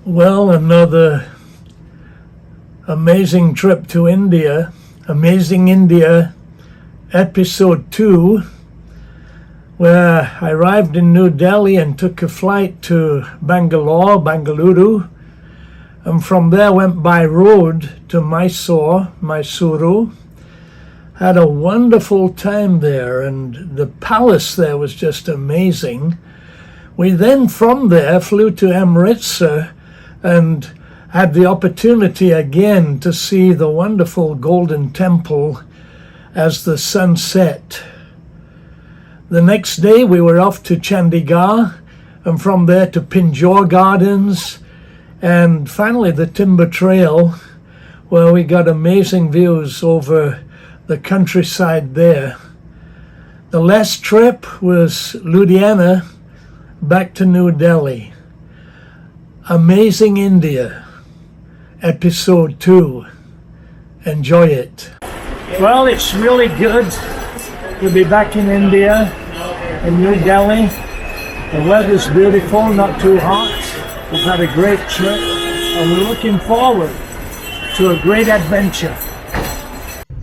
Well, another amazing trip to India. Amazing India, episode 2, where I arrived in New Delhi and took a flight to Bengaluru, and from there went by road to Mysuru. Had a wonderful time there, and the palace there was just amazing. We then from there flew to Amritsar and had the opportunity again to see the wonderful Golden Temple as the sun set. The next day we were off to Chandigarh, and from there to Pinjore Gardens, and finally the Timbertrail, where we got amazing views over the countryside there. The last trip was Ludhiana back to New Delhi. Amazing India, episode 2. Enjoy it. Well, it's really good to be back in India, in New Delhi. The weather's beautiful, not too hot. We've had a great trip, and we're looking forward to a great adventure.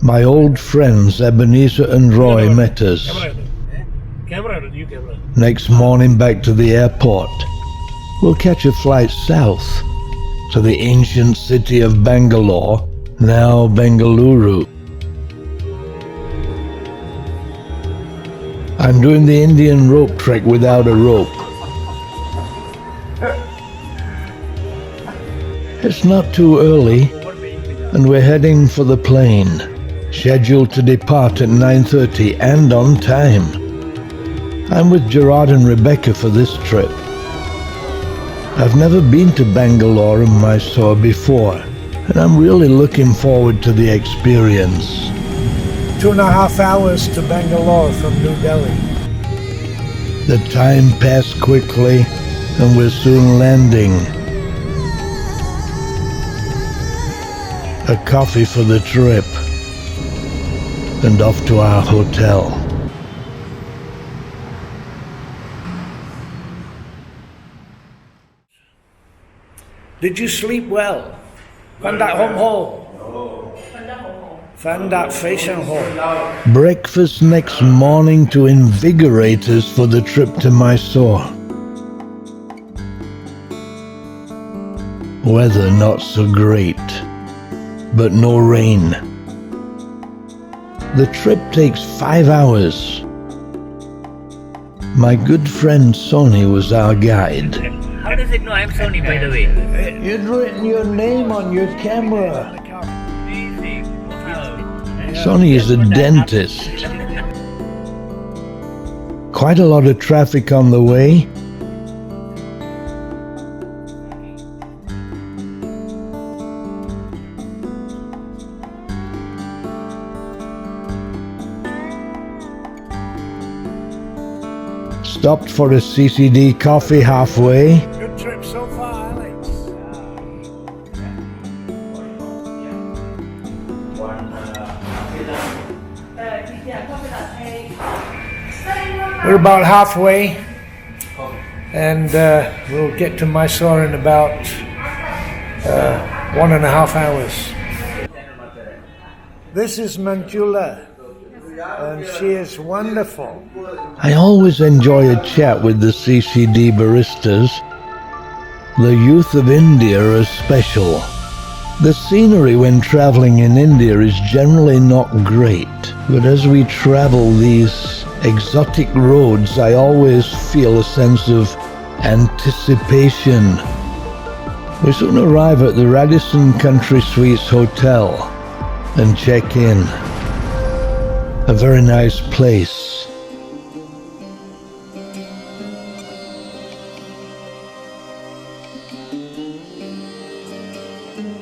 My old friends Ebenezer and Roy met us. Next morning back to the airport. We'll catch a flight south to the ancient city of Bangalore, now Bengaluru. I'm doing the Indian rope trek without a rope. It's not too early, and we're heading for the plane, scheduled to depart at 9:30 and on time. I'm with Gerard and Rebecca for this trip. I've never been to Bangalore and Mysore before, and I'm really looking forward to the experience. 2.5 hours to Bangalore from New Delhi. The time passed quickly, and we're soon landing. A coffee for the trip, and off to our hotel. Did you sleep well? Fandat home ho. Fandat fashion ho. Breakfast next morning to invigorate us for the trip to Mysore. Weather not so great, but no rain. The trip takes 5 hours. My good friend Sony was our guide. How does it know I'm Sony, by the way? You'd written your name on your camera. Sony is a dentist. Quite a lot of traffic on the way. Stopped for a CCD coffee halfway. Good trip so far, Alex. We're about halfway, and we'll get to Mysore in about 1.5 hours. This is Manjula, and she is wonderful. I always enjoy a chat with the CCD baristas. The youth of India are special. The scenery when traveling in India is generally not great, but as we travel these exotic roads, I always feel a sense of anticipation. We soon arrive at the Radisson Country Suites Hotel and check in. A very nice place.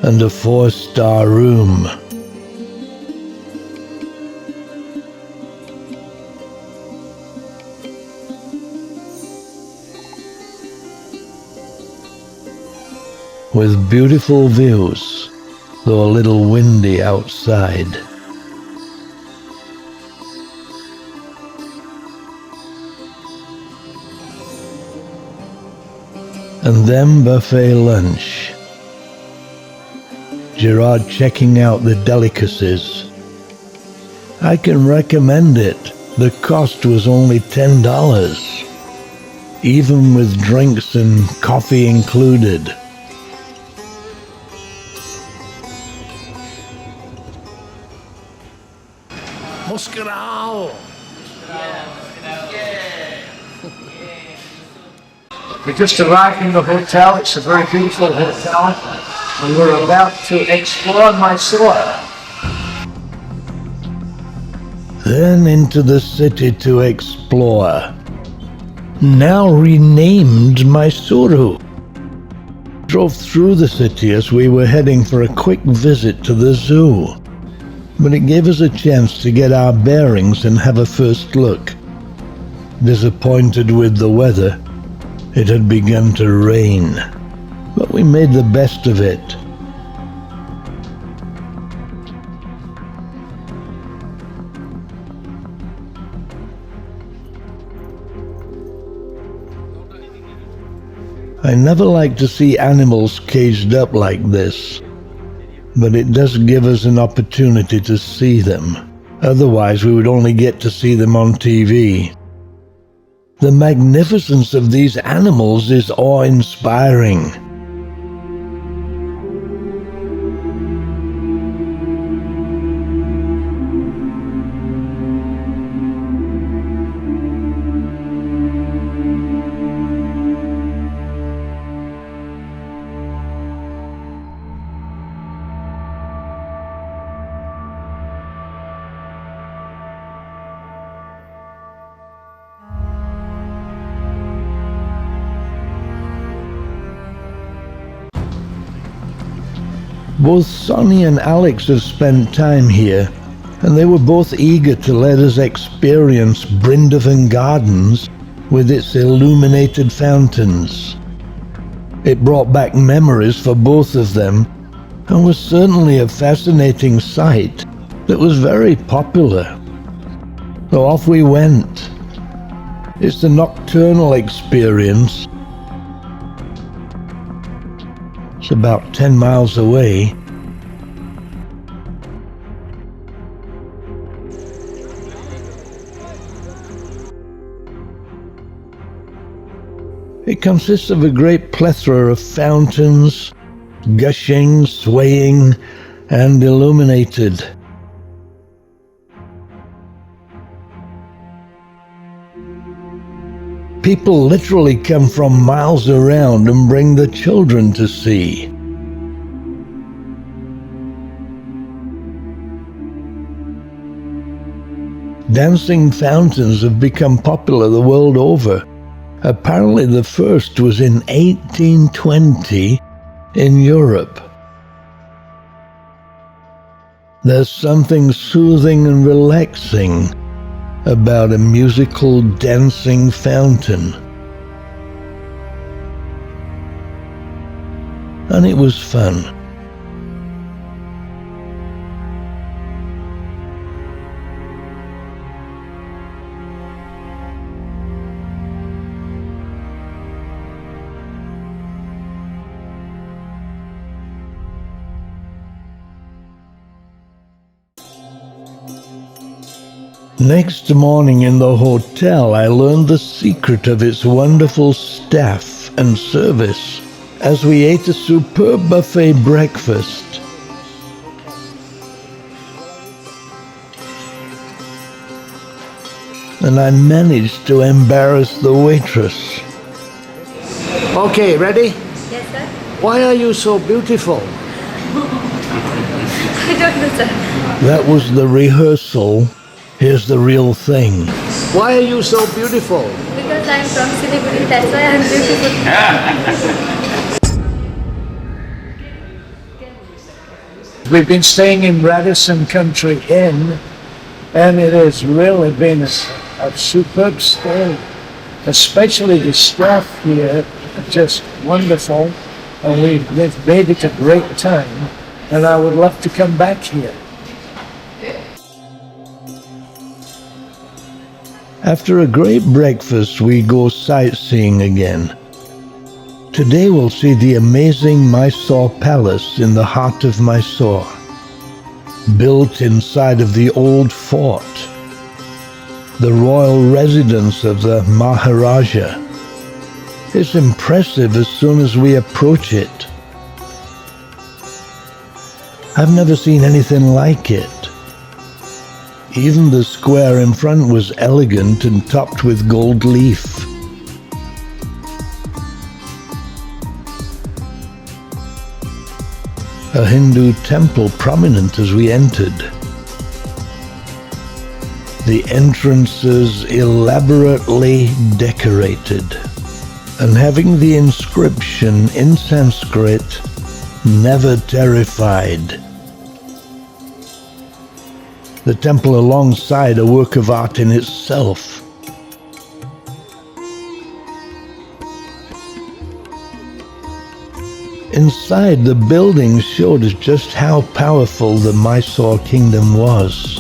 And a 4-star room. With beautiful views, though a little windy outside. and then buffet lunch. Gerard checking out the delicacies. I can recommend it. The cost was only $10, even with drinks and coffee included. We just arrived in the hotel. It's a very beautiful hotel, and we're about to explore Mysore. Then into the city to explore. Now renamed Mysore. Drove through the city as we were heading for a quick visit to the zoo. But it gave us a chance to get our bearings and have a first look. Disappointed with the weather, it had begun to rain, but we made the best of it. I never like to see animals caged up like this, but it does give us an opportunity to see them. Otherwise, we would only get to see them on TV. The magnificence of these animals is awe-inspiring. Both Sonny and Alex have spent time here, and they were both eager to let us experience Brindavan Gardens with its illuminated fountains. It brought back memories for both of them, and was certainly a fascinating sight that was very popular. So off we went. It's a nocturnal experience. It's about 10 miles away. It consists of a great plethora of fountains, gushing, swaying, and illuminated. People literally come from miles around and bring the children to see. Dancing fountains have become popular the world over. Apparently the first was in 1820 in Europe. There's something soothing and relaxing about a musical dancing fountain. And it was fun. Next morning in the hotel, I learned the secret of its wonderful staff and service as we ate a superb buffet breakfast. And I managed to embarrass the waitress. Okay, ready? Yes, sir. Why are you so beautiful? I don't know, sir. That was the rehearsal. Here's the real thing. Why are you so beautiful? Because I'm from Siliguri, that's why I'm beautiful. We've been staying in Radisson Country Inn, and it has really been a superb stay. Especially the staff here, just wonderful, and we've made it a great time, and I would love to come back here. After a great breakfast, we go sightseeing again. Today we'll see the amazing Mysore Palace in the heart of Mysore, built inside of the old fort, the royal residence of the Maharaja. It's impressive as soon as we approach it. I've never seen anything like it. Even the square in front was elegant and topped with gold leaf. A Hindu temple prominent as we entered. The entrances elaborately decorated and having the inscription in Sanskrit, "Never Terrified." The temple alongside a work of art in itself. Inside, the building showed us just how powerful the Mysore kingdom was.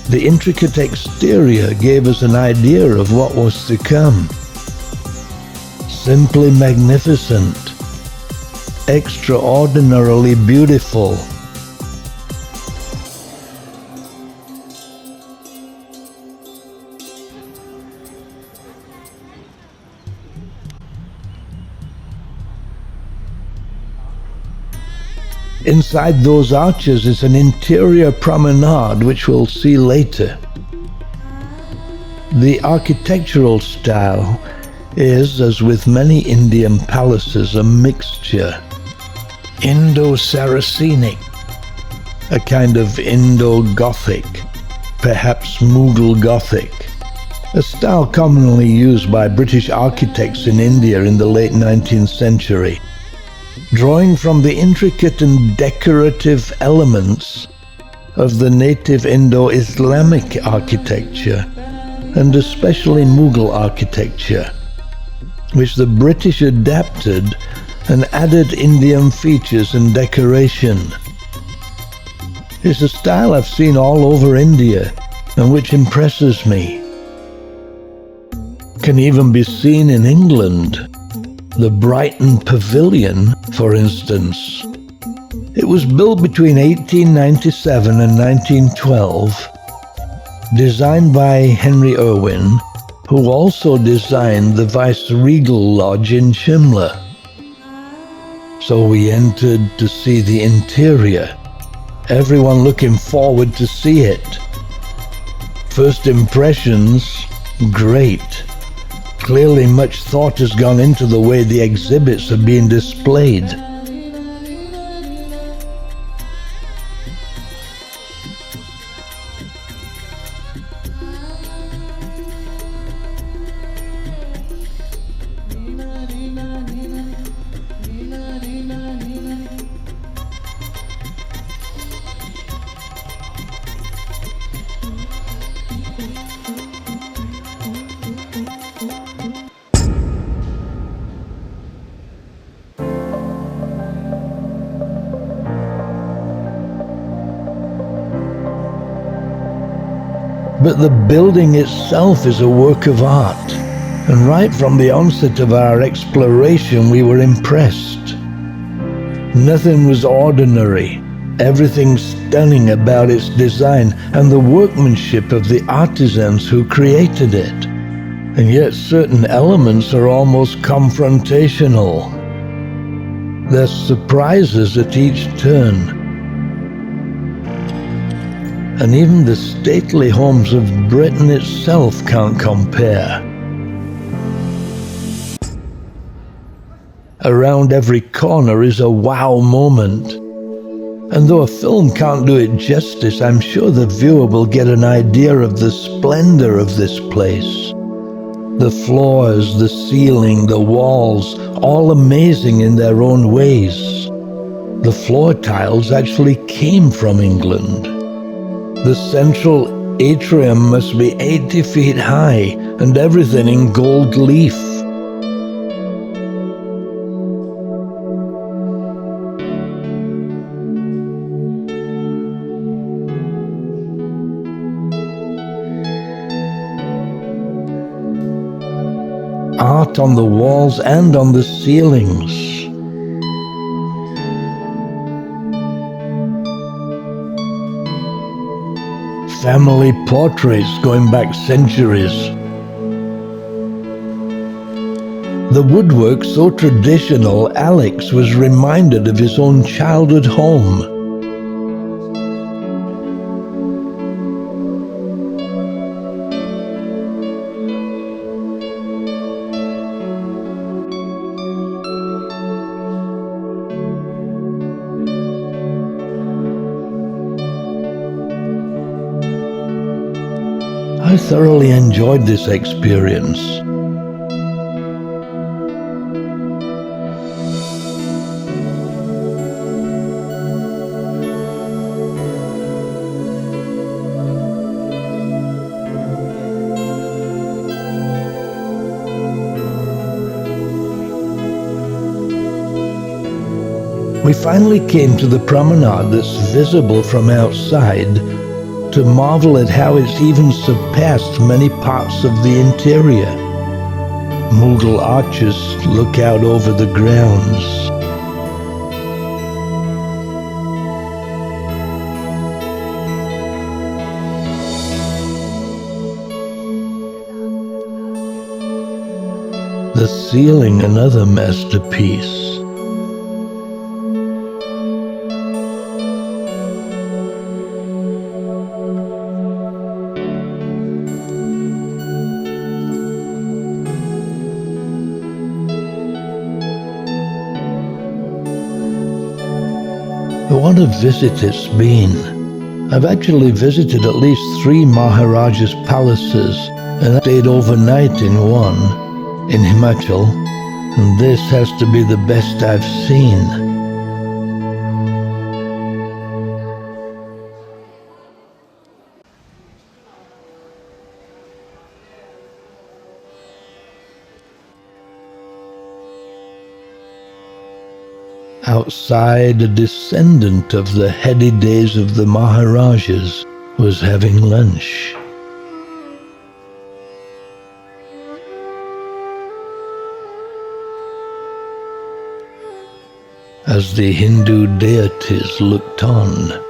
The intricate exterior gave us an idea of what was to come. Simply magnificent, extraordinarily beautiful. Inside those arches is an interior promenade which we'll see later. The architectural style is, as with many Indian palaces, a mixture. Indo-Saracenic, a kind of Indo-Gothic, perhaps Mughal Gothic, a style commonly used by British architects in India in the late 19th century. Drawing from the intricate and decorative elements of the native Indo-Islamic architecture, and especially Mughal architecture, which the British adapted and added Indian features and decoration. It's a style I've seen all over India and which impresses me. Can even be seen in England. The Brighton Pavilion, for instance. It was built between 1897 and 1912, designed by Henry Irwin, who also designed the Viceregal Lodge in Shimla. So we entered to see the interior, everyone looking forward to see it. First impressions, great. Clearly much thought has gone into the way the exhibits are being displayed. But the building itself is a work of art, and right from the onset of our exploration we were impressed. Nothing was ordinary, everything stunning about its design and the workmanship of the artisans who created it. And yet certain elements are almost confrontational. There's surprises at each turn. And even the stately homes of Britain itself can't compare. Around every corner is a wow moment. And though a film can't do it justice, I'm sure the viewer will get an idea of the splendor of this place. The floors, the ceiling, the walls, all amazing in their own ways. The floor tiles actually came from England. The central atrium must be 80 feet high and everything in gold leaf. Art on the walls and on the ceilings. Family portraits going back centuries. The woodwork so traditional, Alex was reminded of his own childhood home. I thoroughly enjoyed this experience. We finally came to the promenade that's visible from outside, to marvel at how it's even surpassed many parts of the interior. Mughal arches look out over the grounds. The ceiling, another masterpiece. What a visit it's been. I've actually visited at least 3 Maharajas' palaces and I stayed overnight in one, in Himachal, and this has to be the best I've seen. Outside, a descendant of the heady days of the Maharajas was having lunch. As the Hindu deities looked on,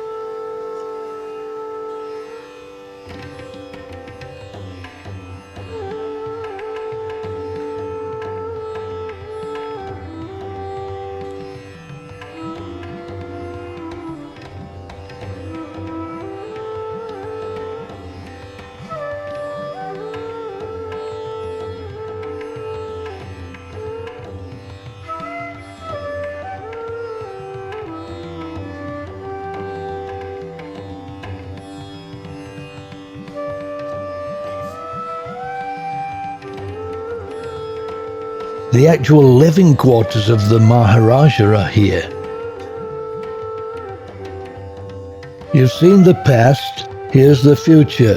the actual living quarters of the Maharaja are here. You've seen the past, here's the future.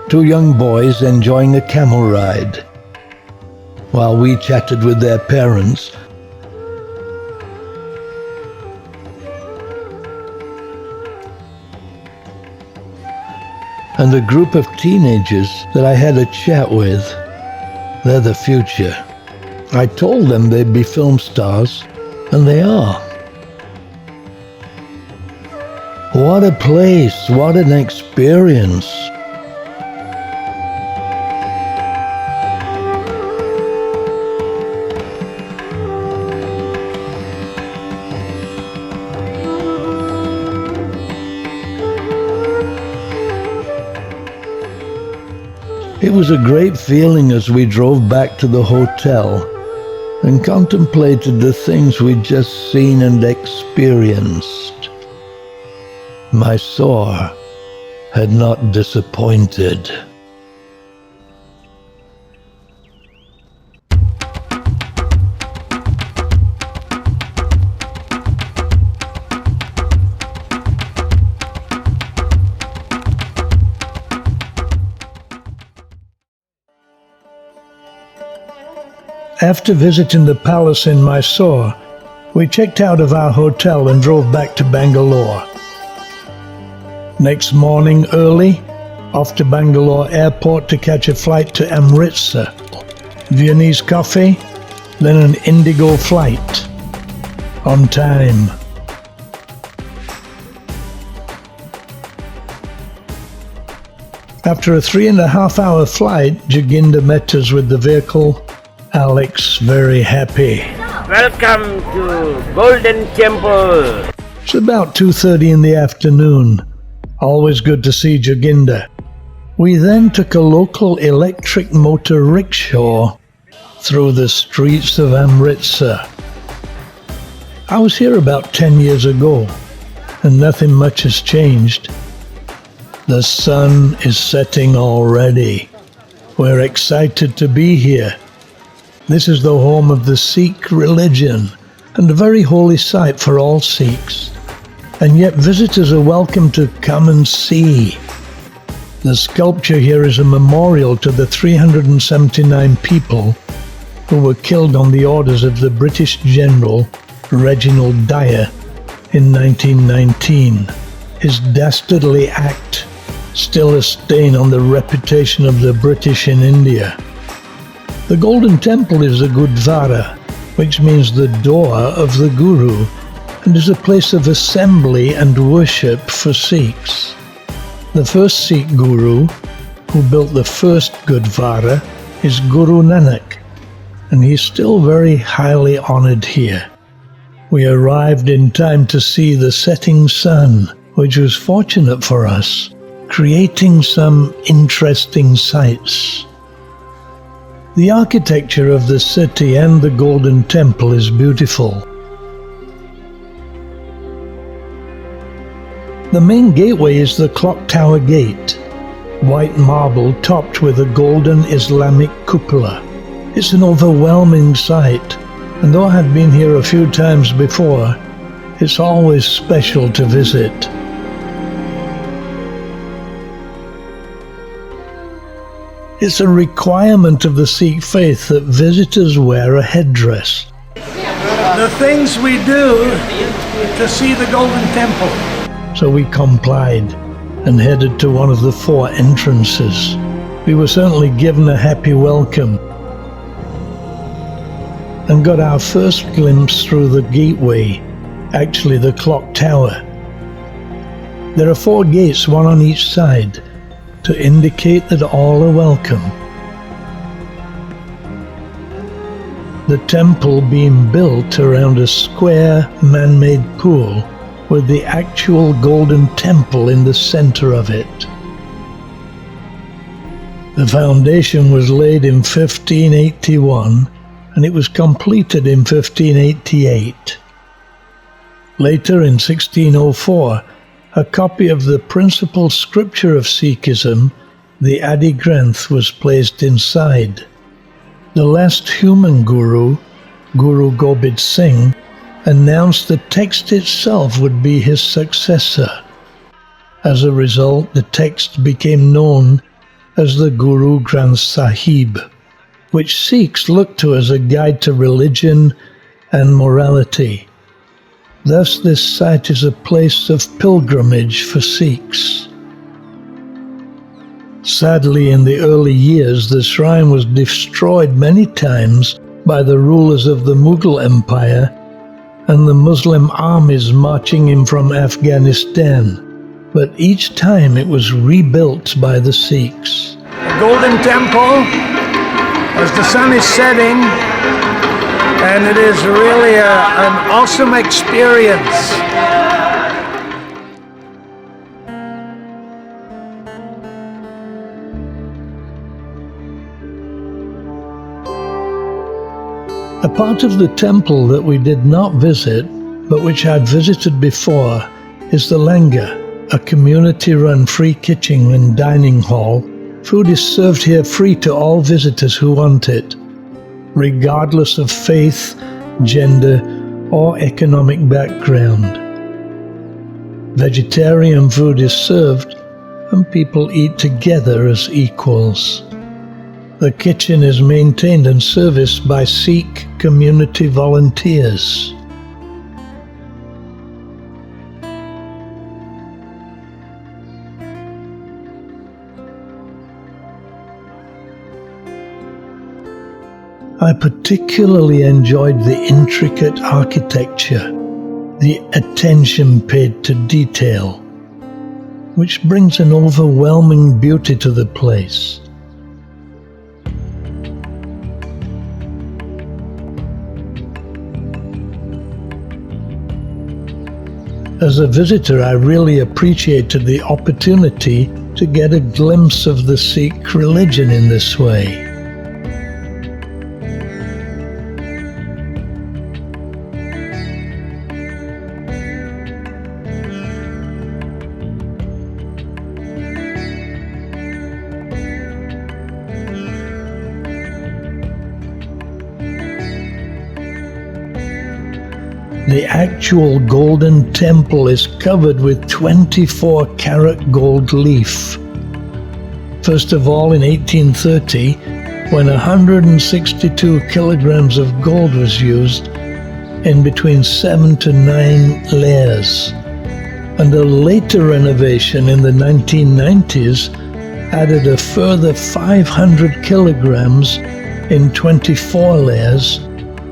2 young boys enjoying a camel ride, while we chatted with their parents. And a group of teenagers that I had a chat with. They're the future. I told them they'd be film stars, and they are. What a place, what an experience. It was a great feeling as we drove back to the hotel and contemplated the things we'd just seen and experienced. Mysore had not disappointed. After visiting the palace in Mysore, we checked out of our hotel and drove back to Bangalore. Next morning early, off to Bangalore airport to catch a flight to Amritsar. Viennese coffee, then an Indigo flight. On time. After a 3.5-hour flight, Joginder met us with the vehicle. Alex very happy. Welcome to Golden Temple. It's about 2:30 in the afternoon. Always good to see Joginder. We then took a local electric motor rickshaw through the streets of Amritsar. I was here about 10 years ago, and nothing much has changed. The sun is setting already. We're excited to be here. This is the home of the Sikh religion, and a very holy site for all Sikhs. And yet visitors are welcome to come and see. The sculpture here is a memorial to the 379 people who were killed on the orders of the British General Reginald Dyer in 1919. His dastardly act still a stain on the reputation of the British in India. The Golden Temple is a Gurdwara, which means the door of the Guru, and is a place of assembly and worship for Sikhs. The first Sikh Guru, who built the first Gurdwara, is Guru Nanak, and he's still very highly honoured here. We arrived in time to see the setting sun, which was fortunate for us, creating some interesting sights. The architecture of the city and the Golden Temple is beautiful. The main gateway is the Clock Tower Gate, white marble topped with a golden Islamic cupola. It's an overwhelming sight, and though I have been here a few times before, it's always special to visit. It's a requirement of the Sikh faith that visitors wear a headdress. The things we do to see the Golden Temple. So we complied and headed to one of the 4 entrances. We were certainly given a happy welcome and got our first glimpse through the gateway, actually the clock tower. There are 4 gates, one on each side, to indicate that all are welcome. The temple being built around a square man-made pool with the actual Golden Temple in the center of it. The foundation was laid in 1581 and it was completed in 1588. Later in 1604, a copy of the principal scripture of Sikhism, the Adi Granth, was placed inside. The last human guru, Guru Gobind Singh, announced the text itself would be his successor. As a result, the text became known as the Guru Granth Sahib, which Sikhs look to as a guide to religion and morality. Thus, this site is a place of pilgrimage for Sikhs. Sadly, in the early years, the shrine was destroyed many times by the rulers of the Mughal Empire and the Muslim armies marching in from Afghanistan, but each time it was rebuilt by the Sikhs. The Golden Temple, as the sun is setting, and it is really an awesome experience. A part of the temple that we did not visit, but which I'd visited before, is the Langar, a community-run free kitchen and dining hall. Food is served here free to all visitors who want it, regardless of faith, gender, or economic background. Vegetarian food is served, and people eat together as equals. The kitchen is maintained and serviced by Sikh community volunteers. I particularly enjoyed the intricate architecture, the attention paid to detail, which brings an overwhelming beauty to the place. As a visitor, I really appreciated the opportunity to get a glimpse of the Sikh religion in this way. The actual golden temple is covered with 24-karat gold leaf. First of all, in 1830, when 162 kilograms of gold was used in between 7 to 9 layers. And a later renovation in the 1990s added a further 500 kilograms in 24 layers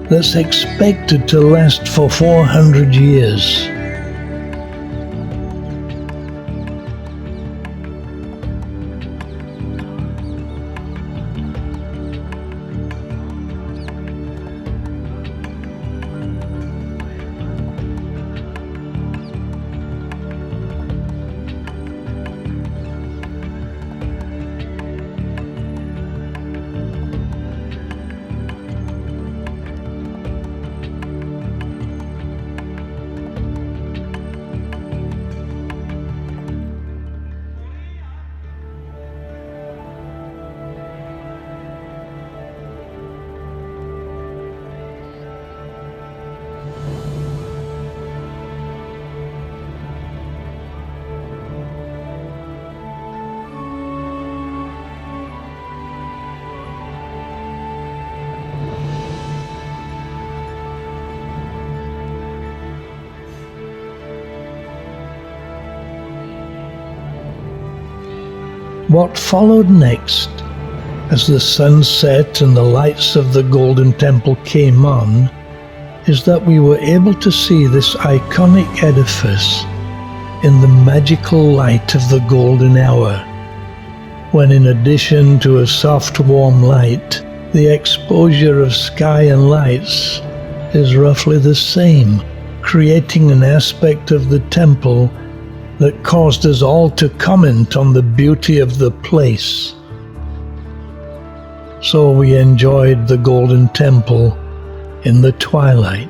that's expected to last for 400 years. What followed next, as the sun set and the lights of the Golden Temple came on, is that we were able to see this iconic edifice in the magical light of the golden hour, when in addition to a soft warm light, the exposure of sky and lights is roughly the same, creating an aspect of the temple that caused us all to comment on the beauty of the place. So we enjoyed the Golden Temple in the twilight.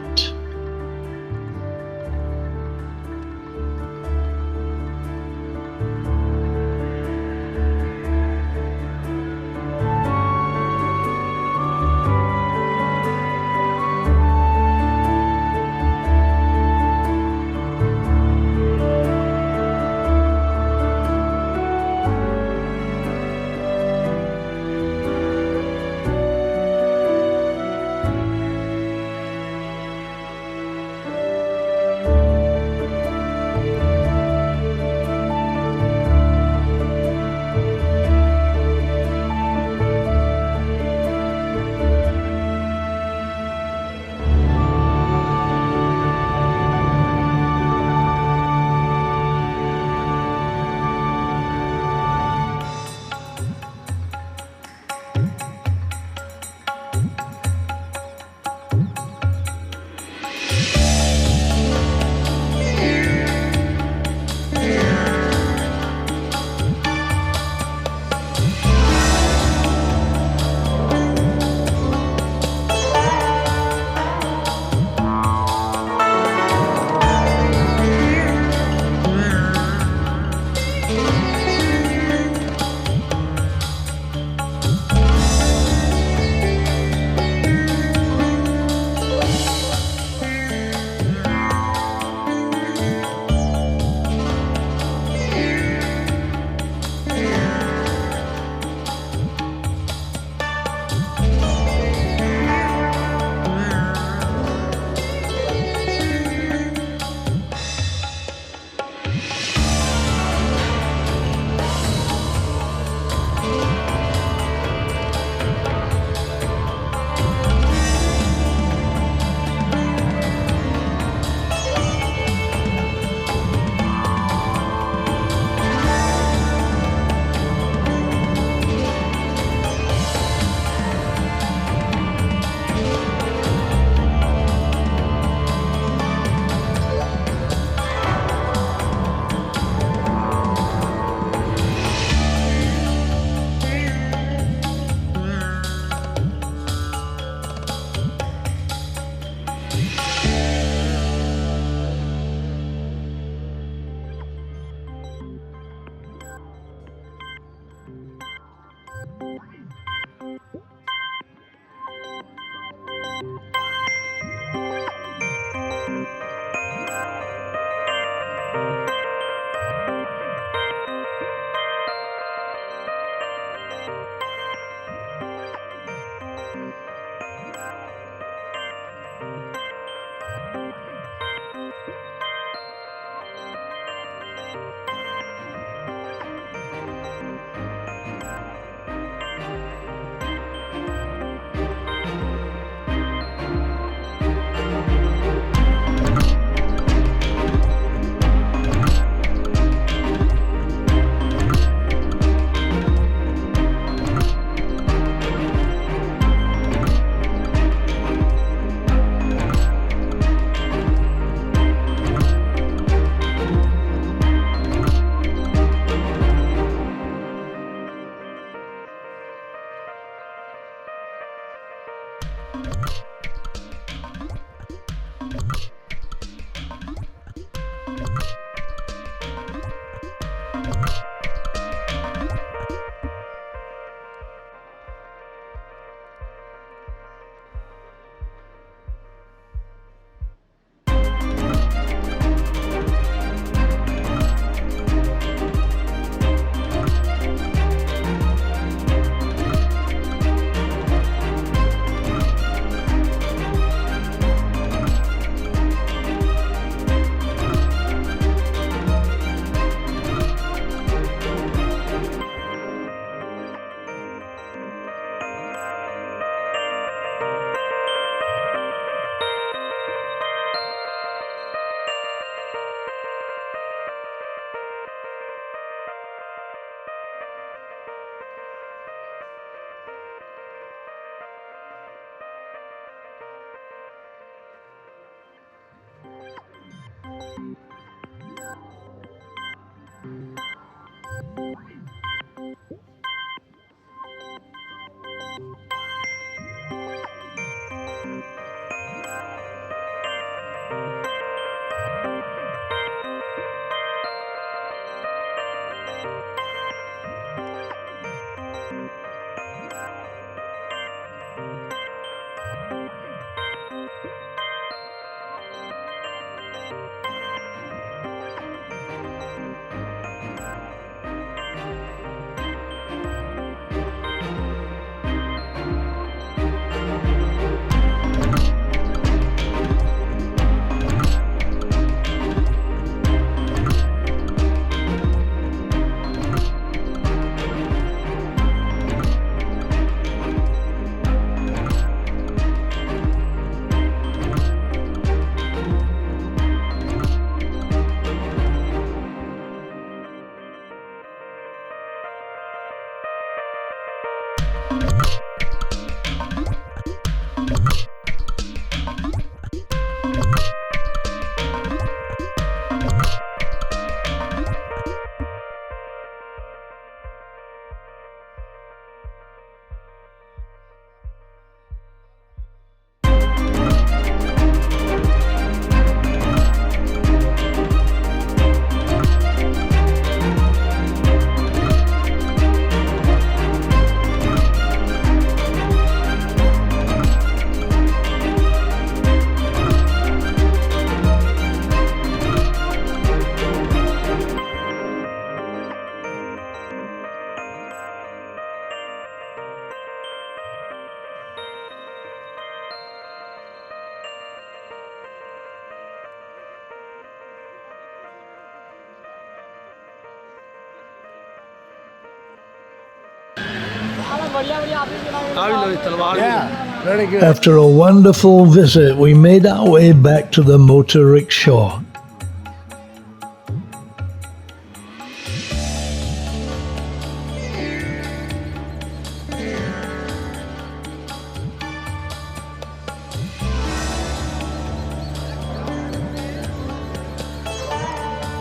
After a wonderful visit, we made our way back to the motor rickshaw.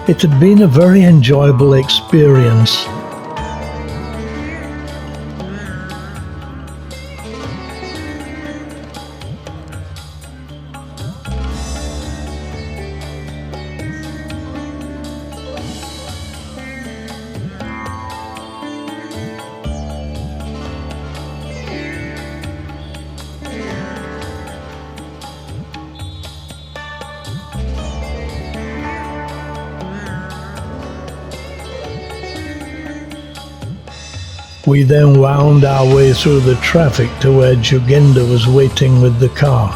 It had been a very enjoyable experience. We then wound our way through the traffic to where Joginder was waiting with the car.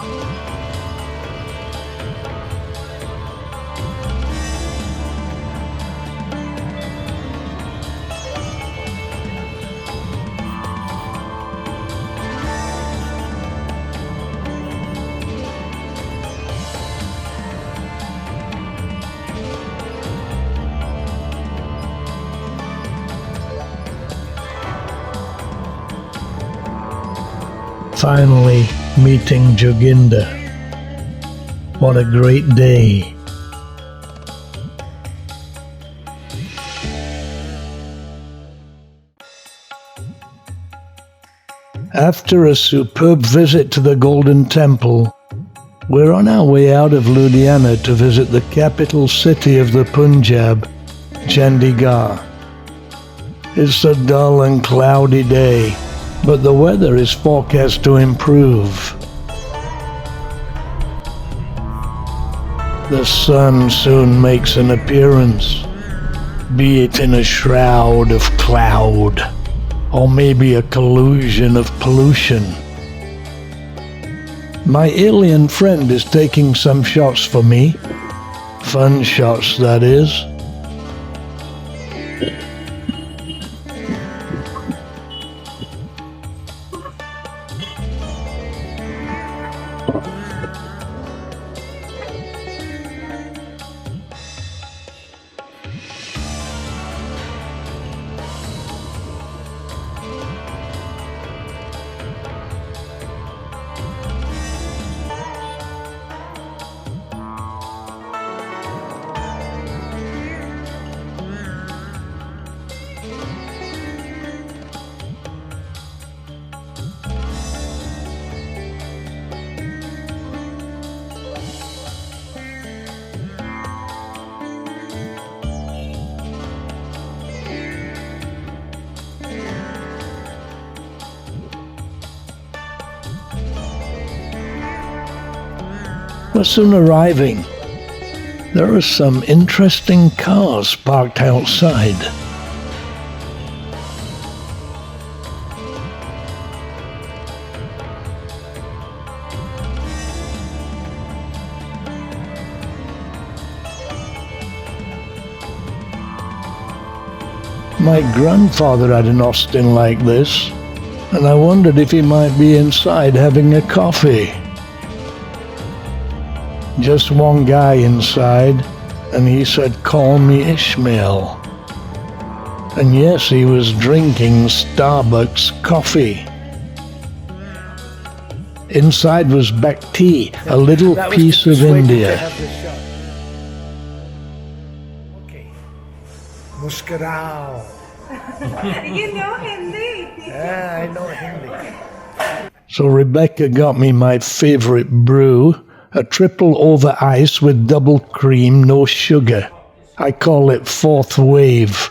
Finally meeting Joginder. What a great day. After a superb visit to the Golden Temple, we're on our way out of Ludhiana to visit the capital city of the Punjab, Chandigarh. It's a dull and cloudy day, but the weather is forecast to improve. The sun soon makes an appearance, be it in a shroud of cloud, or maybe a collusion of pollution. My alien friend is taking some shots for me. Fun shots, that is. Soon arriving, there are some interesting cars parked outside. My grandfather had an Austin like this, and I wondered if he might be inside having a coffee. Just one guy inside, and he said, "Call me Ishmael." And yes, he was drinking Starbucks coffee. Inside was Beck tea, a little piece of India. Muskarao. You know Hindi. Yeah, I know Hindi. So Rebecca got me my favorite brew, a triple over ice with double cream, no sugar. I call it fourth wave.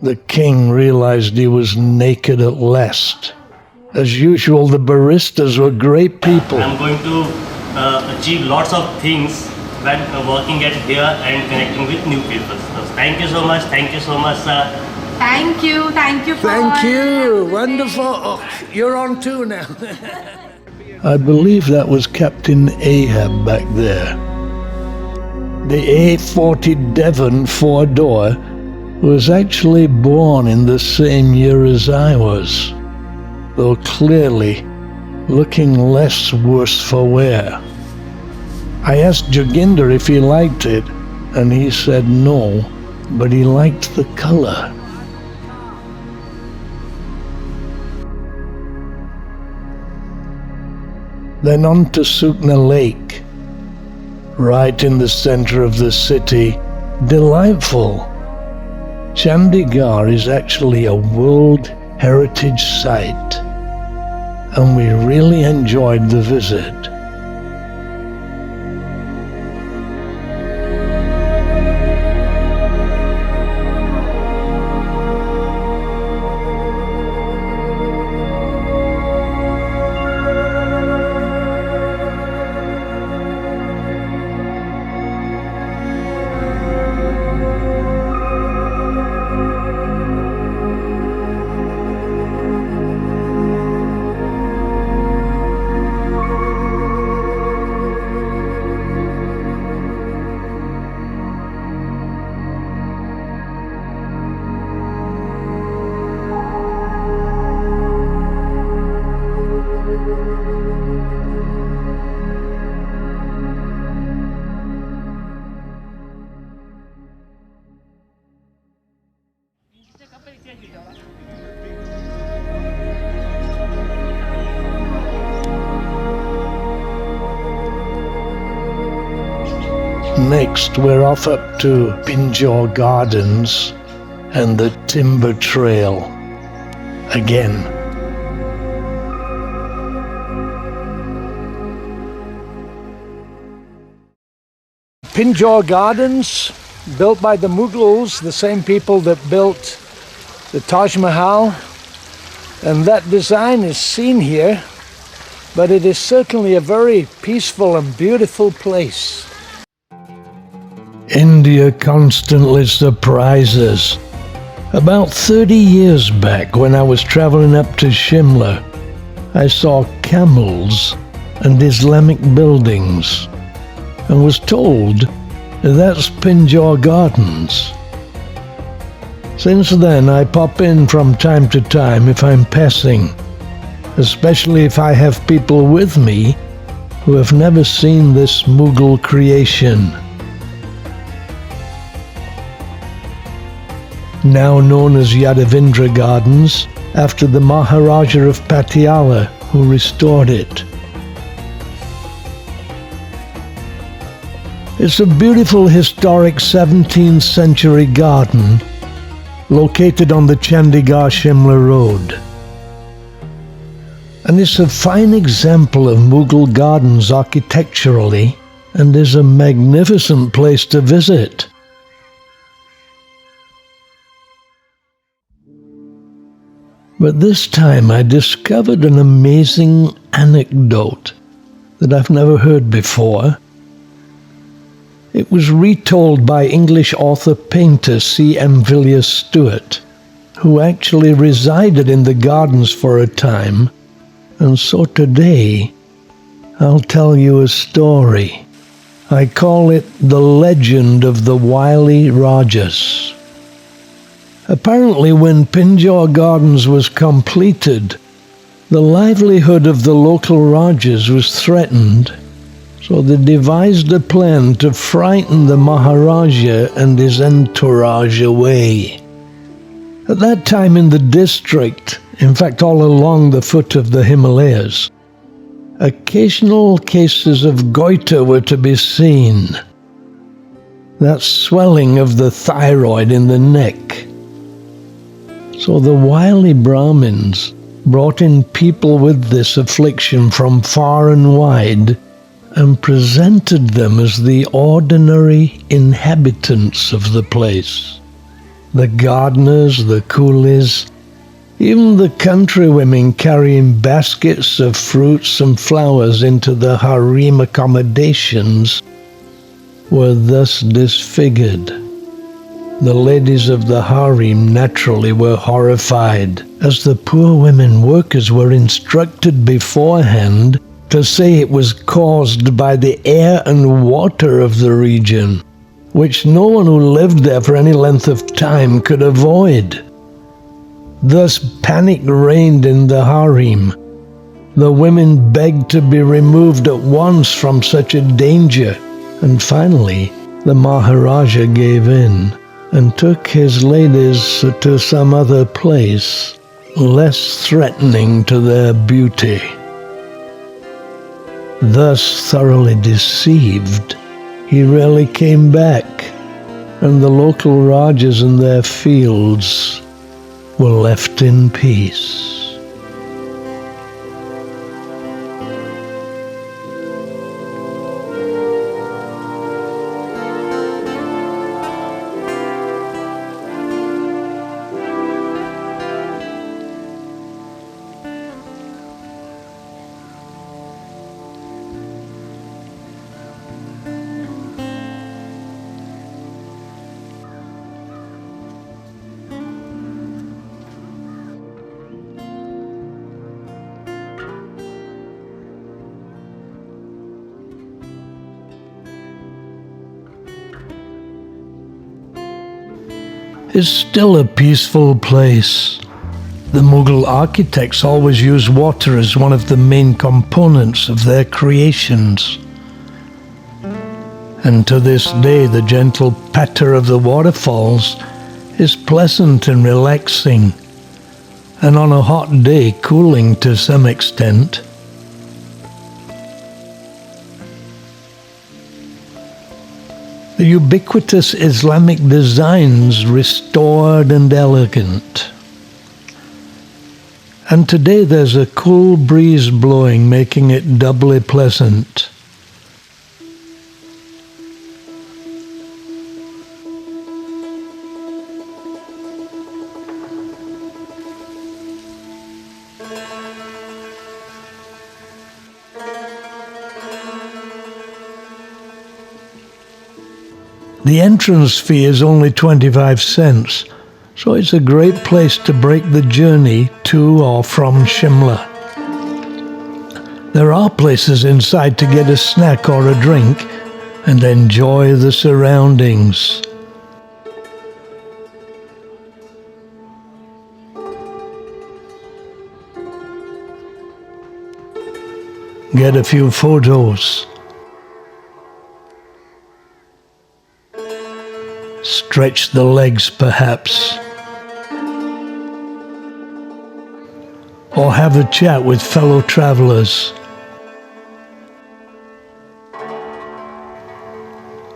The king realized he was naked at last. As usual, the baristas were great people. I'm going to achieve lots of things when working at here and connecting with new people. So thank you so much, sir. Thank you for Thank you. Wonderful. Oh, you're on too now. I believe that was Captain Ahab back there. The A40 Devon four-door was actually born in the same year as I was, though clearly looking less worse for wear. I asked Joginder if he liked it, and he said no, but he liked the color. Then on to Sukna Lake, right in the center of the city. Delightful. Chandigarh is actually a World Heritage Site, and we really enjoyed the visit. Next, we're off up to Pinjore Gardens and the Timbertrail again. Pinjore Gardens, built by the Mughals, the same people that built the Taj Mahal. And that design is seen here, but it is certainly a very peaceful and beautiful place. India constantly surprises. About 30 years back, when I was traveling up to Shimla, I saw camels and Islamic buildings and was told that's Pinjore Gardens. Since then, I pop in from time to time if I'm passing, especially if I have people with me who have never seen this Mughal creation. Now known as Yadavindra Gardens, after the Maharaja of Patiala who restored it. It's a beautiful historic 17th century garden located on the Chandigarh-Shimla road. And it's a fine example of Mughal gardens architecturally and is a magnificent place to visit. But this time I discovered an amazing anecdote that I've never heard before, It was retold by English author-painter C.M. Villiers Stewart, who actually resided in the gardens for a time, and so today I'll tell you a story. I call it The Legend of the Wily Rajas. Apparently, when Pinjore Gardens was completed, the livelihood of the local Rajas was threatened, so they devised a plan to frighten the Maharaja and his entourage away. At that time in the district, in fact all along the foot of the Himalayas, occasional cases of goiter were to be seen. That swelling of the thyroid in the neck. So the wily Brahmins brought in people with this affliction from far and wide and presented them as the ordinary inhabitants of the place. The gardeners, the coolies, even the country women carrying baskets of fruits and flowers into the harem accommodations were thus disfigured. The ladies of the harem naturally were horrified, as the poor women workers were instructed beforehand to say it was caused by the air and water of the region, which no one who lived there for any length of time could avoid. Thus panic reigned in the harem. The women begged to be removed at once from such a danger, and finally the Maharaja gave in and took his ladies to some other place, less threatening to their beauty. Thus thoroughly deceived, he rarely came back, and the local Rajas and their fields were left in peace. Is still a peaceful place. The Mughal architects always used water as one of the main components of their creations. And to this day, the gentle patter of the waterfalls is pleasant and relaxing, and on a hot day, cooling to some extent. The ubiquitous Islamic designs restored and elegant. And today there's a cool breeze blowing, making it doubly pleasant. The entrance fee is only 25 cents, so it's a great place to break the journey to or from Shimla. There are places inside to get a snack or a drink and enjoy the surroundings. Get a few photos. Stretch the legs, perhaps. Or have a chat with fellow travelers.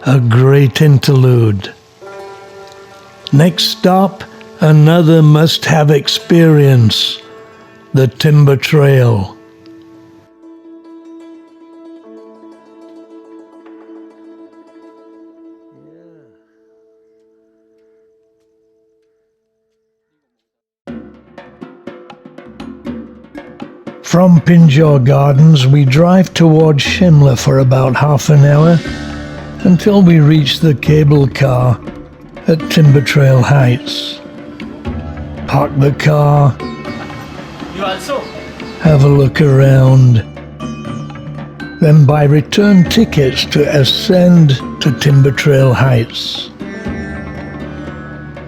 A great interlude. Next stop, another must-have experience, the Timbertrail. From Pinjore Gardens, we drive towards Shimla for about half an hour, until we reach the cable car at Timbertrail Heights. Park the car, You also? have a look around, then buy return tickets to ascend to Timbertrail Heights.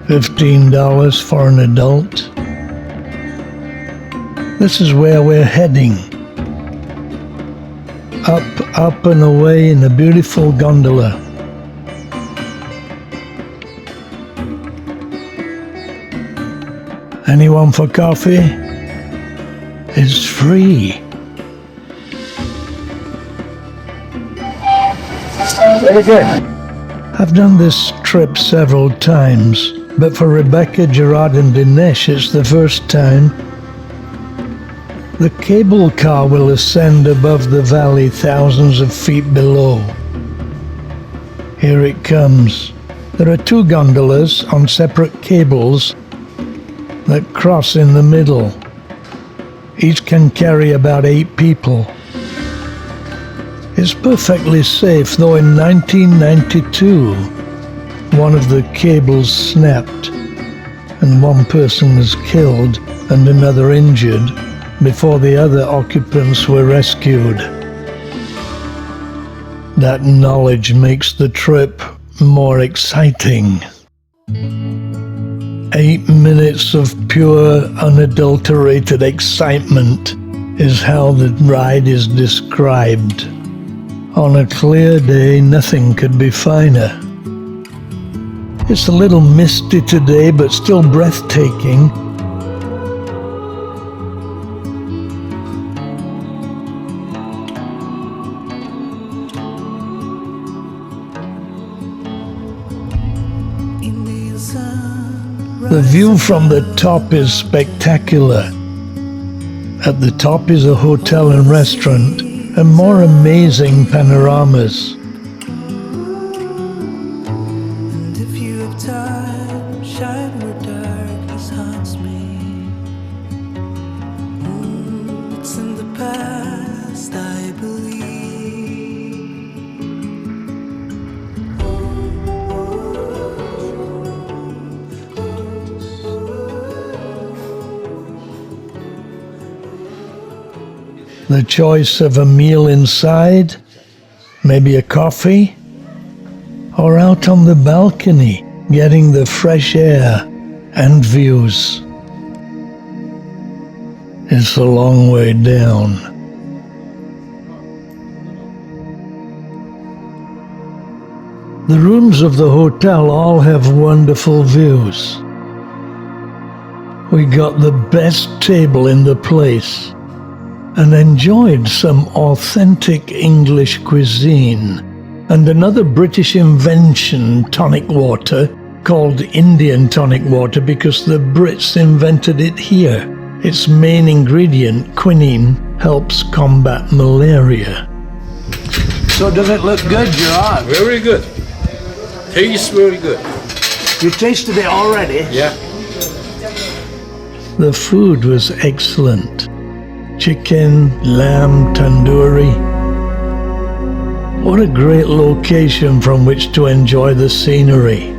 $15 for an adult. This is where we're heading. Up and away in a beautiful gondola. Anyone for coffee? It's free. Very good. I've done this trip several times, but for Rebecca, Gerard and Dinesh it's the first time. The cable car will ascend above the valley thousands of feet below. Here it comes. There are 2 gondolas on separate cables that cross in the middle. Each can carry about 8 people. It's perfectly safe, though in 1992, one of the cables snapped and one person was killed and another injured before the other occupants were rescued. That knowledge makes the trip more exciting. 8 minutes of pure, unadulterated excitement is how the ride is described. On a clear day, nothing could be finer. It's a little misty today, but still breathtaking. The view from the top is spectacular. At the top is a hotel and restaurant, and more amazing panoramas. And if you have time, shine where darkness haunts me. It's in the past, I believe. The choice of a meal inside, maybe a coffee, or out on the balcony, getting the fresh air and views. It's a long way down. The rooms of the hotel all have wonderful views. We got the best table in the place and enjoyed some authentic English cuisine and another British invention, tonic water, called Indian tonic water because the Brits invented it here. Its main ingredient, quinine, helps combat malaria. So does it look good, Gerard? Very good. Tastes very good. You tasted it already? Yeah. The food was excellent. Chicken, lamb, tandoori. What a great location from which to enjoy the scenery.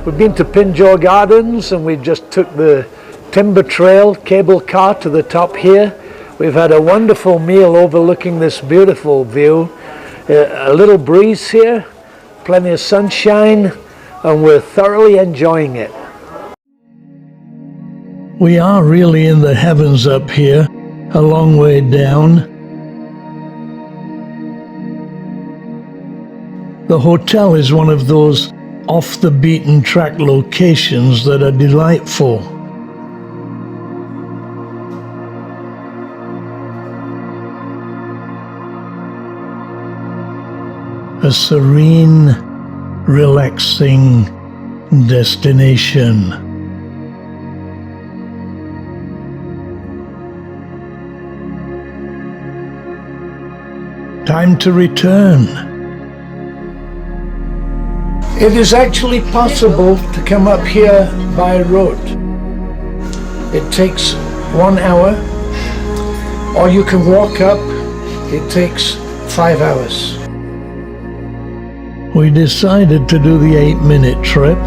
We've been to Pinjore Gardens and we just took the Timbertrail cable car to the top here. We've had a wonderful meal overlooking this beautiful view. A little breeze here, plenty of sunshine, and we're thoroughly enjoying it. We are really in the heavens up here, a long way down. The hotel is one of those off-the-beaten-track locations that are delightful. A serene, relaxing destination. time to return. It is actually possible to come up here by road. It takes 1 hour, or you can walk up. It takes 5 hours. We decided to do the 8-minute trip.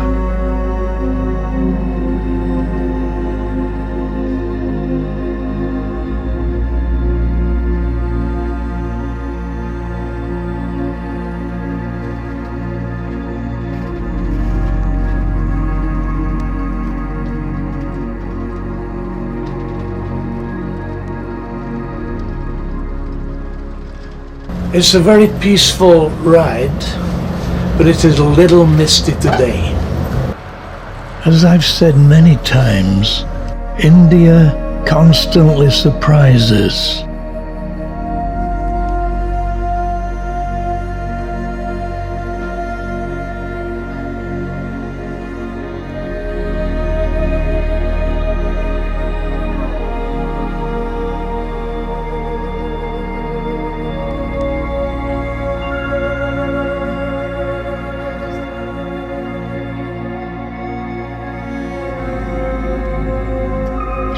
It's a very peaceful ride, but it is a little misty today. As I've said many times, India constantly surprises.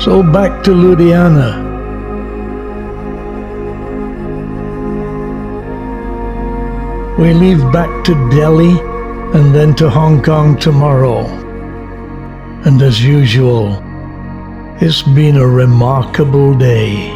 So back to Ludhiana. We leave back to Delhi and then to Hong Kong tomorrow. And as usual, it's been a remarkable day.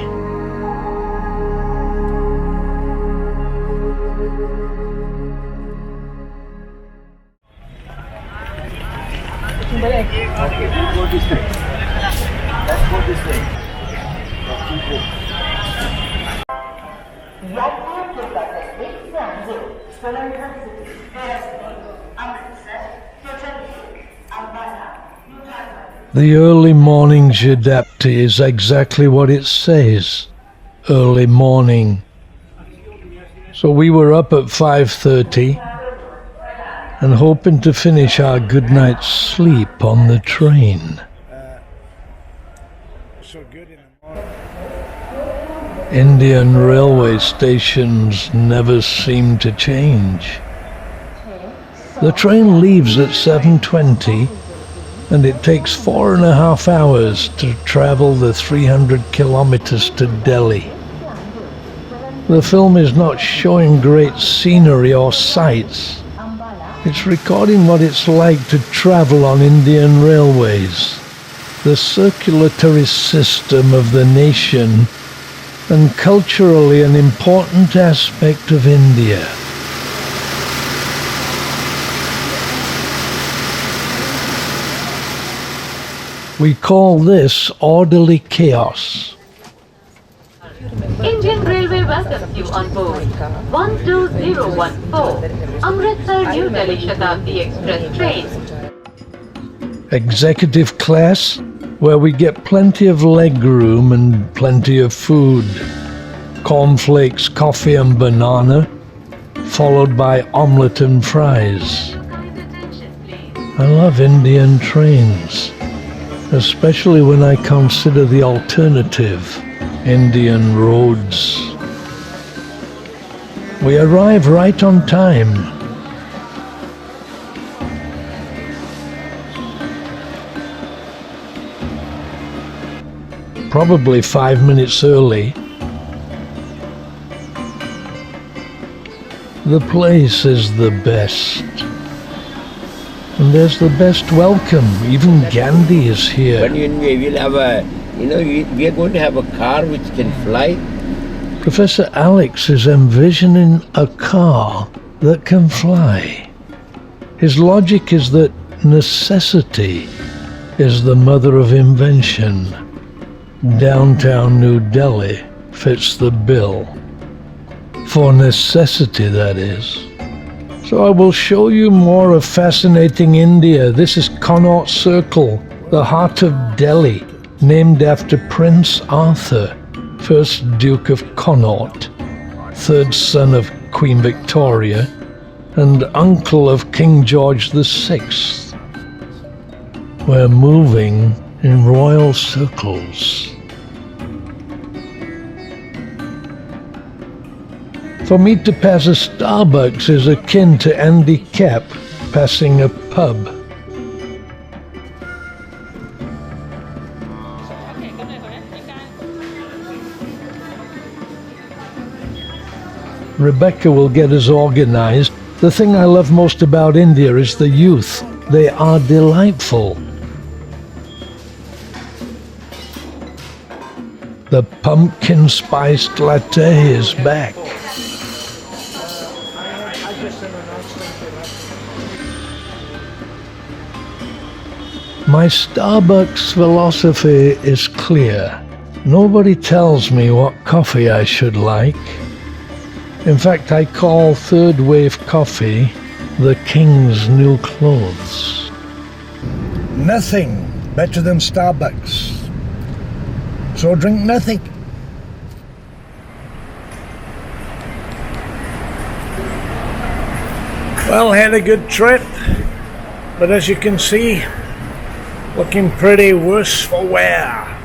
The early morning Jadapti is exactly what it says, early morning. So we were up at 5:30 and hoping to finish our good night's sleep on the train. Indian railway stations never seem to change. The train leaves at 7:20 and it takes 4.5 hours to travel the 300 kilometers to Delhi. The film is not showing great scenery or sights. It's recording what it's like to travel on Indian railways, the circulatory system of the nation, and culturally an important aspect of India. We call this orderly chaos. Indian Railway welcomes you on board 12014 Amritsar New Delhi Shatabdi Express train. Executive class, where we get plenty of leg room and plenty of food. Cornflakes, coffee and banana, followed by omelette and fries. I love Indian trains, especially when I consider the alternative, Indian roads. We arrive right on time. Probably 5 minutes early. The place is the best. And there's the best welcome. Even Gandhi is here. But we'll have we are going to have a car which can fly. Professor Alex is envisioning a car that can fly. His logic is that necessity is the mother of invention. Downtown New Delhi fits the bill. For necessity, that is. So I will show you more of fascinating India. This is Connaught Circle, the heart of Delhi, named after Prince Arthur, 1st Duke of Connaught, 3rd son of Queen Victoria, and uncle of King George VI. We're moving in royal circles. For me to pass a Starbucks is akin to Andy Capp passing a pub. Rebecca will get us organized. The thing I love most about India is the youth. They are delightful. The pumpkin spiced latte is back. My Starbucks philosophy is clear. Nobody tells me what coffee I should like. In fact, I call third wave coffee the king's new clothes. Nothing better than Starbucks. So drink nothing. Well, had a good trip, but as you can see, looking pretty worse for wear.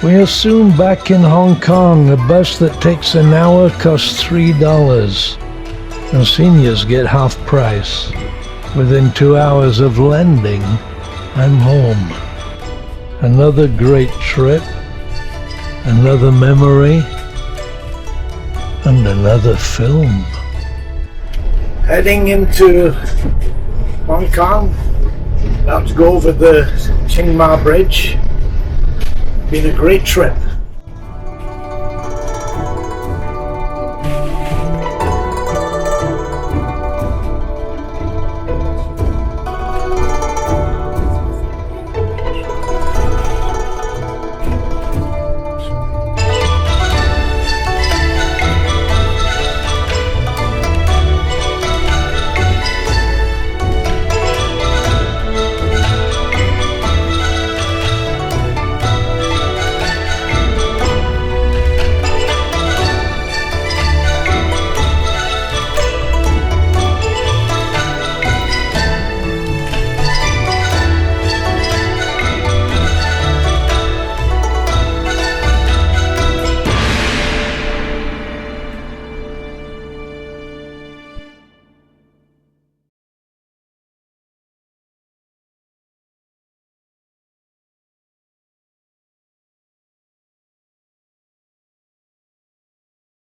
We are soon back in Hong Kong. A bus that takes an hour costs $3, and seniors get half price. Within 2 hours of landing, I'm home. Another great trip, another memory, and another film. Heading into Hong Kong, about to go over the Chiang Mai Bridge. Been a great trip.